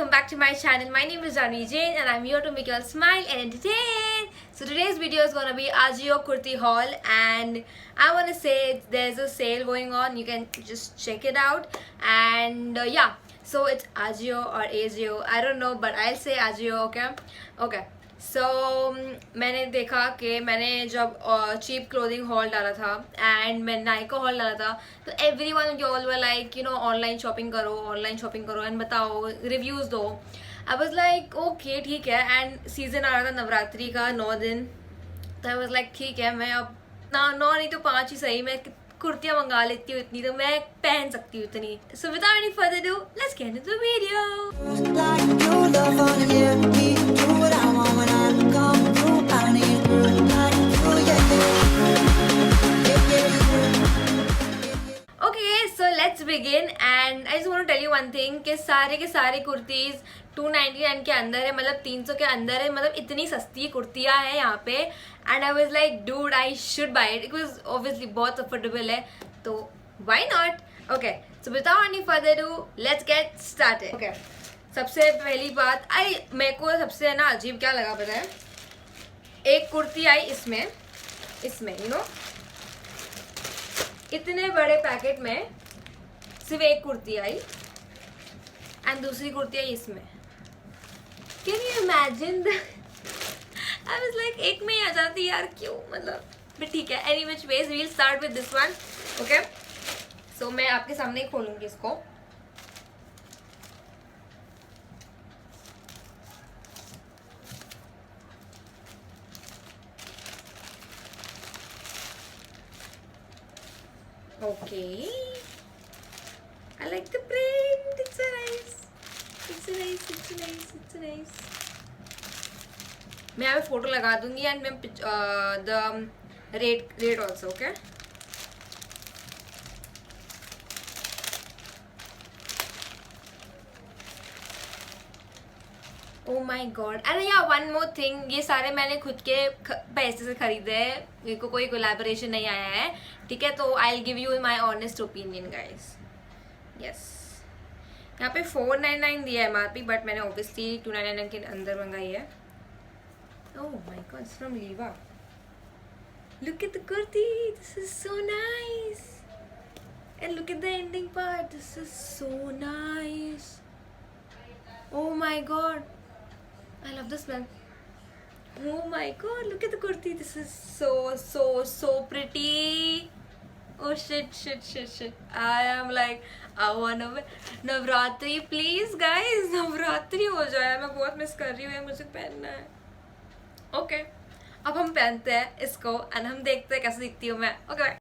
welcome back to my channel. My name is Janvi Jain and I'm here to make you all smile and entertain. So today's video is gonna be Ajio Kurti haul, and I wanna say there's a sale going on. You can just check it out. And yeah, so it's Ajio or Ajio, I don't know, but I'll say Ajio. Okay. So मैंने देखा कि मैंने जब cheap clothing hall डाला था and मैं Nykaa hall डाला था, तो every one you all were like online shopping करो एंड बताओ, रिव्यूज़ दो. आई वॉज लाइक ओके ठीक है. एंड सीजन आ रहा था नवरात्रि का 9 दिन, तो आई वॉज लाइक ठीक है, मैं अब 9 नहीं तो 5 ही सही, मैं कुर्तियाँ मंगा लेती हूँ इतनी, तो मैं पहन सकती हूँ इतनी. So without any further do, let's get into the video. Okay, so let's begin and I just want to tell you one thing कि सारे के सारे कुर्तीज़ 299 के अंदर है, मतलब 300 के अंदर है, मतलब इतनी सस्ती कुर्तियाँ हैं यहाँ पे. And I was like dude I should by it because obviously बहुत अफोर्डेबल है, तो why not. Okay, so without any further do let's get started. Okay, सबसे पहली बात मेरे को सबसे ना अजीब क्या लगा पता है, एक कुर्ती आई इसमें इतने बड़े पैकेट में सिर्फ एक कुर्ती आई एंड दूसरी कुर्ती आई इसमें. Can you imagine I was like एक में ही आ जाती यार, क्यों, मतलब. बट ठीक है, any which ways we will start with this one. Okay, so मैं आपके सामने ही खोलूंगी इसको. Okay, I like the print. It's a nice. मैं यहाँ पे फोटो लगा दूंगी एंड मैं the rate also. Okay, oh my God. And yeah one more thing, ये सारे मैंने खुद के पैसे से खरीदे हैं, मेरे को कोई कोलैबोरेशन नहीं आया है, ठीक है. तो I will give you my honest opinion guys. Yes, यहाँ पे 499 दिया है MRP, बट मैंने ऑब्वियसली 299 के अंदर मंगाई है. Oh my god, it's from Leeva. Look at the kurti, this is so nice. And look at the ending part, this is so nice. Oh my god, I love the smell. Oh my god, look at the kurti. This is so pretty. Oh shit. I am like, I wanna wear Navratri, please guys. Navratri हो जाए, मैं बहुत miss कर रही हूँ, मुझे पहनना है. Okay, अब हम पहनते हैं इसको एंड हम देखते हैं कैसे दिखती हूँ मैं. Okay.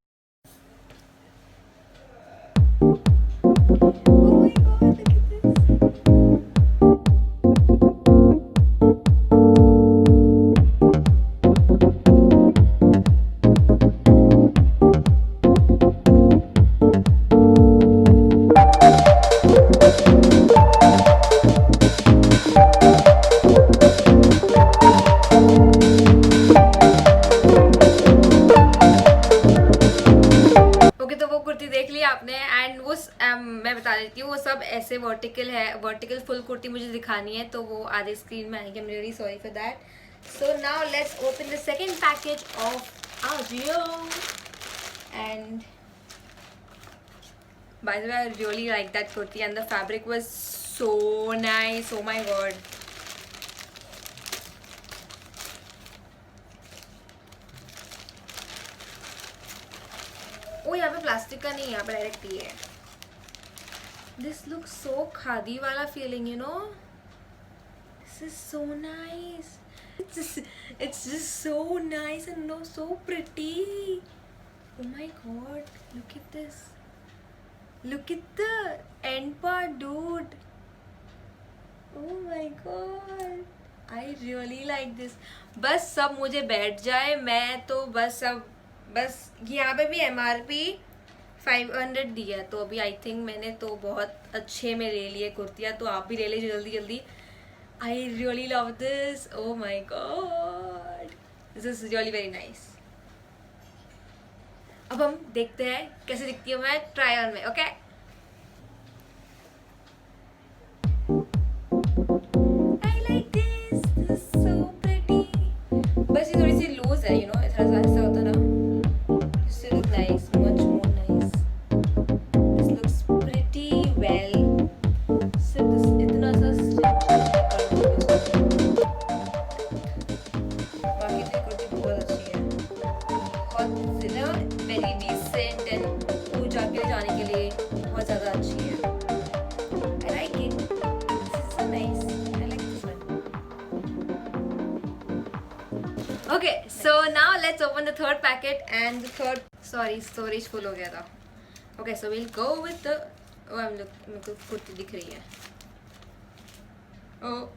देख लिया आपने. एंड वो मैं बता देती हूँ, वो सब ऐसे वर्टिकल फुल कुर्ती मुझे दिखानी है, तो वो आधे स्क्रीन में आएगी. I am really sorry for that. So now let's open the second package of Ajio. And by the way I really like that kurti and the fabric was so nice. Oh my god. Oh यहाँ पे plastic का नहीं, यहाँ पे direct ये है. This looks so khadi वाला feeling, this is so nice. It's just so nice and so pretty. Oh my god, look at this. Look at the end part, dude. Oh my god, I really like this. बस सब मुझे बैठ जाए, मैं तो बस यहाँ पे भी MRP 500 दिया, तो अभी आई थिंक मैंने तो बहुत अच्छे में ले लिए कुर्तियाँ, तो आप भी ले लीजिए जल्दी. I really love this. Oh my god, this is really very nice. अब हम देखते हैं कैसे दिखती हूँ मैं ट्राई ऑन में. Okay, Okay, so now let's open the third packet and the third. Sorry, storage full हो गया था. Okay, so we'll go with the. Oh, मेरे को कुर्ती दिख रही है. Oh,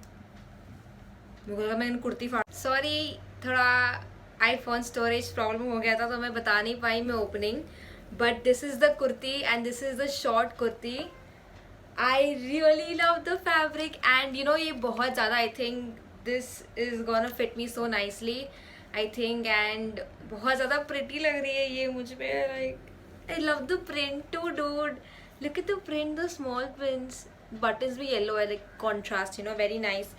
मेरे को लगा मैंने कुर्ती फाड़. Sorry, थोड़ा iPhone storage problem हो गया था तो मैं बता नहीं पाई मैं opening. But this is the kurti and this is the short kurti. I really love the fabric and you know ये बहुत ज़्यादा I think this is gonna fit me so nicely I think and बहुत ज़्यादा pretty लग रही है ये मुझ पे like I love the print too dude. Look at the print, the small prints. Buttons भी yellow है like contrast you know very nice.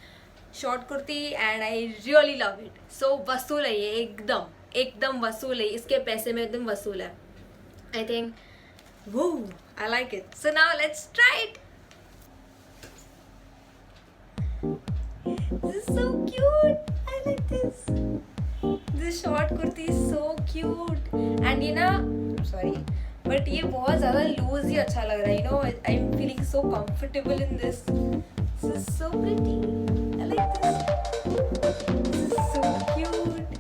Short kurti and I really love it. So वसूल है ये एकदम वसूल है इसके पैसे में एकदम वसूल है. I think, whoa, I like it. So now let's try it. This is so cute. I like this. This short kurti is so cute. And you know, I'm sorry, but ये बहुत ज़्यादा loose ही अच्छा लग रहा है. You know, I'm feeling so comfortable in this. This is so pretty. I like this. This is so cute.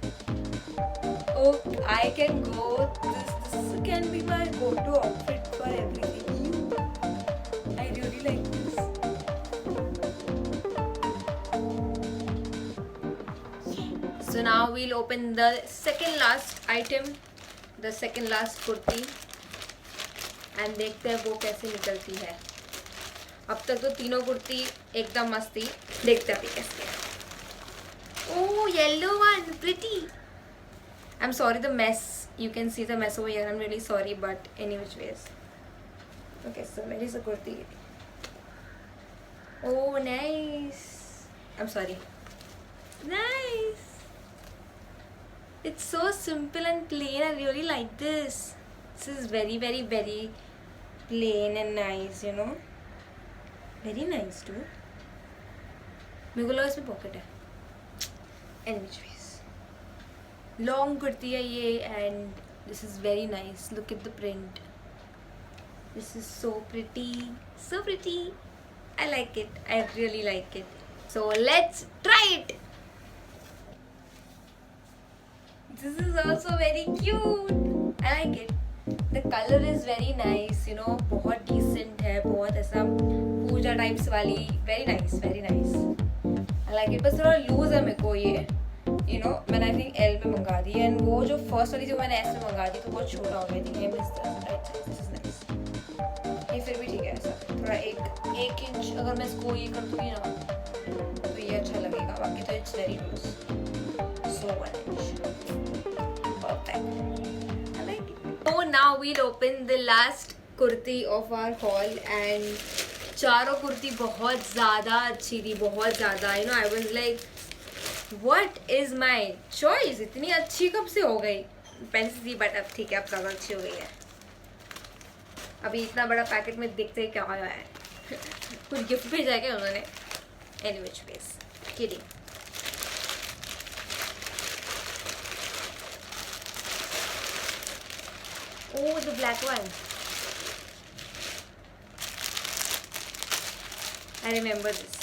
Oh, I can go. This can be my go-to outfit for everything. I really like this. So now we'll open the second last item, the second last kurti, and देखते हैं वो कैसे निकलती है. अब तक तो तीनों कुर्ती एकदम मस्त थी. देखते हैं अभी कैसे. Oh, yellow one, pretty. I'm sorry the mess. You can see the mess over here. I'm really sorry, but any which ways. Okay, so where is the kurti? Oh, nice. I'm sorry. Nice. It's so simple and plain. I really like this. This is very plain and nice, you know. Very nice too. मेरे को लगा इसमें pocket है. Any which ways. Long kurti है ये and this is very nice. Look at the print. This is so pretty. I like it. I really like it. So let's try it. This is also very cute. I like it. The color is very nice. You know, बहुत decent है. बहुत ऐसा पूजा types वाली. Very nice. I like it. बस थोड़ा loose है मेरे को ये. You know, मैंने I think L में मंगा दी and वो जो first वाली जो मैंने S में मंगा दी तो बहुत छोटा हो गया. I think I missed the right size. This is nice. ये फिर भी ठीक है ऐसा थोड़ा एक इंच अगर मैं इसको ये कर दूँगी ना तो ये अच्छा लगेगा. बाकी तो it's very loose. So 1 inch. Perfect. I like it. So now we'll open the last kurti of our haul and चारों कुर्ती बहुत ज़्यादा अच्छी थी. बहुत ज़्यादा. You know, I was like What is my choice? इतनी अच्छी कब से हो गई. पेंसिल थी बट अब ठीक है अब ज़्यादा अच्छी हो गई है. अभी इतना बड़ा पैकेट में देखते हैं क्या आया है. कुछ गिफ्ट भेजा क्या उन्होंने. Anyway, ways. Kidding. Oh, the black one. I remember this.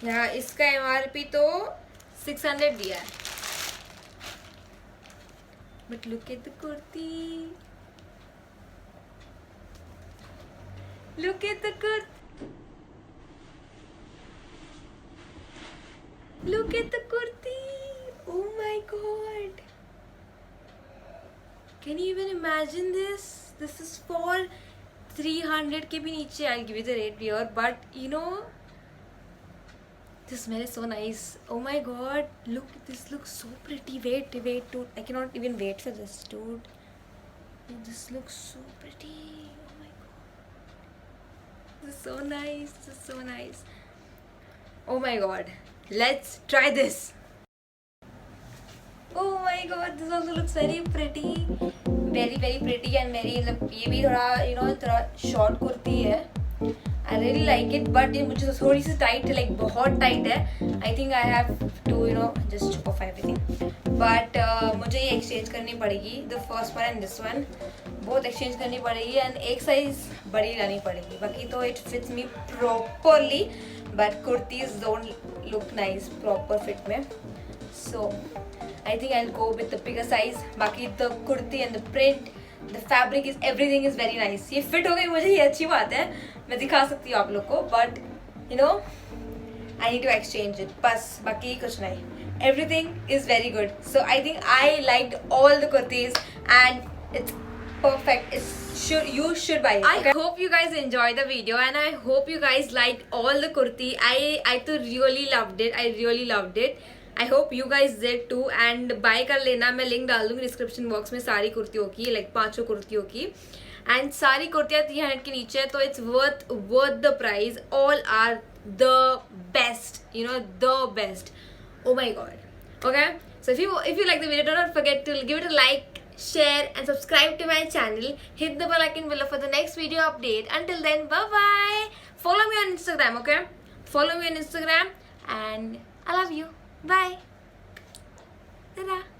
यहाँ इसका MRP तो 600 दिया है. But look at the kurti. Look at the kurti. Look at the kurti. Oh my god. Can you even imagine this? This is for 300 के भी नीचे. I'll give you the rate here. But you know, this smell is so nice. Oh my god. Look, this looks so pretty. Wait, dude. I cannot even wait for this, dude. This looks so pretty. Oh my god. This is so nice. Oh my god. Let's try this. Oh my god. This also looks very pretty. Very pretty and very ये भी थोड़ा you know थोड़ा short kurti है. I really like it, but ये मुझे थोड़ी सी tight है, like बहुत टाइट है. I think I have to you know just chop off everything. But मुझे ये exchange करनी पड़ेगी. The first one and this one both exchange करनी पड़ेगी and एक size बड़ी लानी पड़ेगी. बाकी तो it fits me properly, but kurtis don't look nice proper fit में. So I think I'll go with the bigger size. बाकी the kurti and the print, the fabric is everything is very nice. ये fit हो गई मुझे, ये अच्छी बात है, मैं दिखा सकती हूँ आप लोग को, but you know I need to exchange it. बस बाकी कुछ नहीं. Everything is very good. So I think I liked all the kurtis and it's perfect. You should buy it. Okay? I hope you guys enjoyed the video and I hope you guys liked all the kurti. I too really loved it. I really loved it. I hope you guys did too. And buy कर लेना, मैं link डाल दूंगी description box में सारी कुर्तियों की, like 5 कुर्तियों की. And सारी कुर्तियाँ 300 के नीचे, तो it's worth the price. All are the best, you know, the best. Oh my god. Okay, so if you like the video, do not forget to give it a like, share and subscribe to my channel. Hit the bell icon below for the next video update. Until then, bye bye. Follow me on Instagram. Okay, follow me on Instagram and I love you. Bye. Ta-da.